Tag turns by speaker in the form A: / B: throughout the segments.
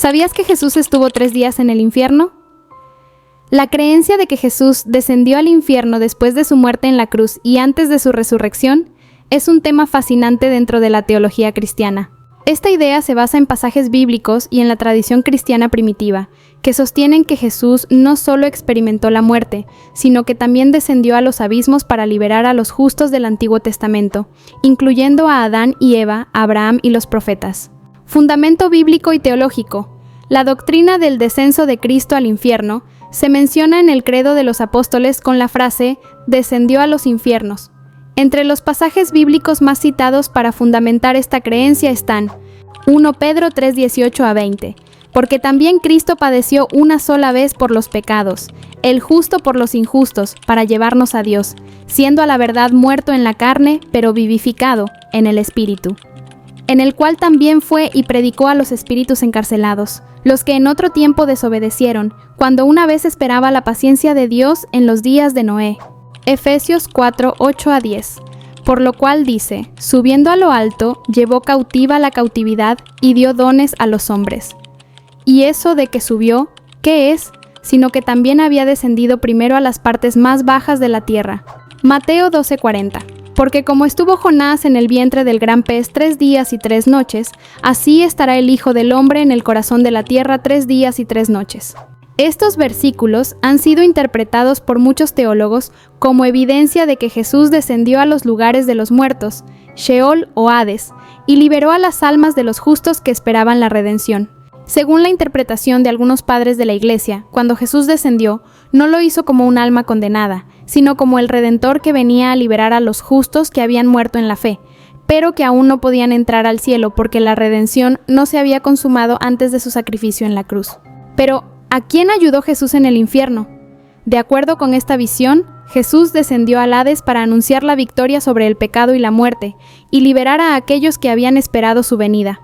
A: ¿Sabías que Jesús estuvo 3 días en el infierno? La creencia de que Jesús descendió al infierno después de su muerte en la cruz y antes de su resurrección es un tema fascinante dentro de la teología cristiana. Esta idea se basa en pasajes bíblicos y en la tradición cristiana primitiva, que sostienen que Jesús no solo experimentó la muerte, sino que también descendió a los abismos para liberar a los justos del Antiguo Testamento, incluyendo a Adán y Eva, a Abraham y los profetas. Fundamento bíblico y teológico. La doctrina del descenso de Cristo al infierno se menciona en el credo de los apóstoles con la frase «descendió a los infiernos». Entre los pasajes bíblicos más citados para fundamentar esta creencia están 1 Pedro 3:18-20, porque también Cristo padeció una sola vez por los pecados, el justo por los injustos, para llevarnos a Dios, siendo a la verdad muerto en la carne, pero vivificado en el Espíritu, en el cual también fue y predicó a los espíritus encarcelados, los que en otro tiempo desobedecieron, cuando una vez esperaba la paciencia de Dios en los días de Noé. Efesios 4:8-10, por lo cual dice, subiendo a lo alto, llevó cautiva la cautividad y dio dones a los hombres. Y eso de que subió, ¿qué es? Sino que también había descendido primero a las partes más bajas de la tierra. Mateo 12:40. Porque como estuvo Jonás en el vientre del gran pez 3 días y 3 noches, así estará el Hijo del Hombre en el corazón de la tierra 3 días y 3 noches. Estos versículos han sido interpretados por muchos teólogos como evidencia de que Jesús descendió a los lugares de los muertos, Sheol o Hades, y liberó a las almas de los justos que esperaban la redención. Según la interpretación de algunos padres de la Iglesia, cuando Jesús descendió, no lo hizo como un alma condenada, sino como el Redentor que venía a liberar a los justos que habían muerto en la fe, pero que aún no podían entrar al cielo porque la redención no se había consumado antes de su sacrificio en la cruz. Pero, ¿a quién ayudó Jesús en el infierno? De acuerdo con esta visión, Jesús descendió al Hades para anunciar la victoria sobre el pecado y la muerte, y liberar a aquellos que habían esperado su venida.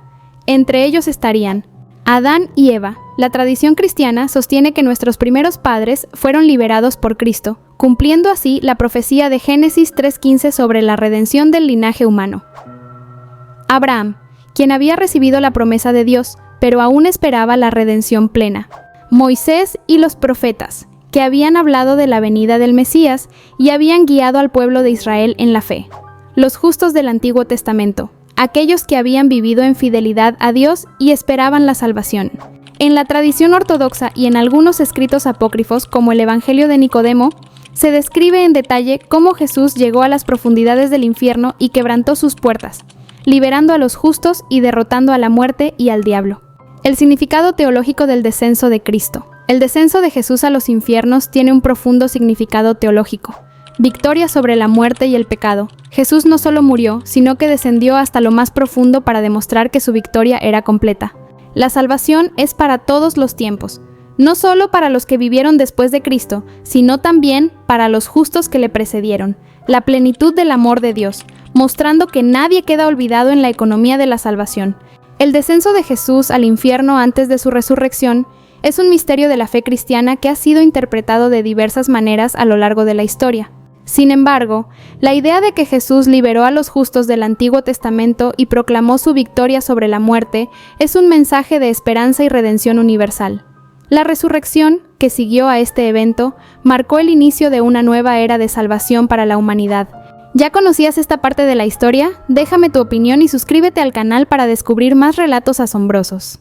A: Entre ellos estarían Adán y Eva. La tradición cristiana sostiene que nuestros primeros padres fueron liberados por Cristo, cumpliendo así la profecía de Génesis 3:15 sobre la redención del linaje humano. Abraham, quien había recibido la promesa de Dios, pero aún esperaba la redención plena. Moisés y los profetas, que habían hablado de la venida del Mesías y habían guiado al pueblo de Israel en la fe. Los justos del Antiguo Testamento, aquellos que habían vivido en fidelidad a Dios y esperaban la salvación. En la tradición ortodoxa y en algunos escritos apócrifos, como el Evangelio de Nicodemo, se describe en detalle cómo Jesús llegó a las profundidades del infierno y quebrantó sus puertas, liberando a los justos y derrotando a la muerte y al diablo. El significado teológico del descenso de Cristo. El descenso de Jesús a los infiernos tiene un profundo significado teológico. Victoria sobre la muerte y el pecado. Jesús no solo murió, sino que descendió hasta lo más profundo para demostrar que su victoria era completa. La salvación es para todos los tiempos, no solo para los que vivieron después de Cristo, sino también para los justos que le precedieron. La plenitud del amor de Dios, mostrando que nadie queda olvidado en la economía de la salvación. El descenso de Jesús al infierno antes de su resurrección es un misterio de la fe cristiana que ha sido interpretado de diversas maneras a lo largo de la historia. Sin embargo, la idea de que Jesús liberó a los justos del Antiguo Testamento y proclamó su victoria sobre la muerte es un mensaje de esperanza y redención universal. La resurrección, que siguió a este evento, marcó el inicio de una nueva era de salvación para la humanidad. ¿Ya conocías esta parte de la historia? Déjame tu opinión y suscríbete al canal para descubrir más relatos asombrosos.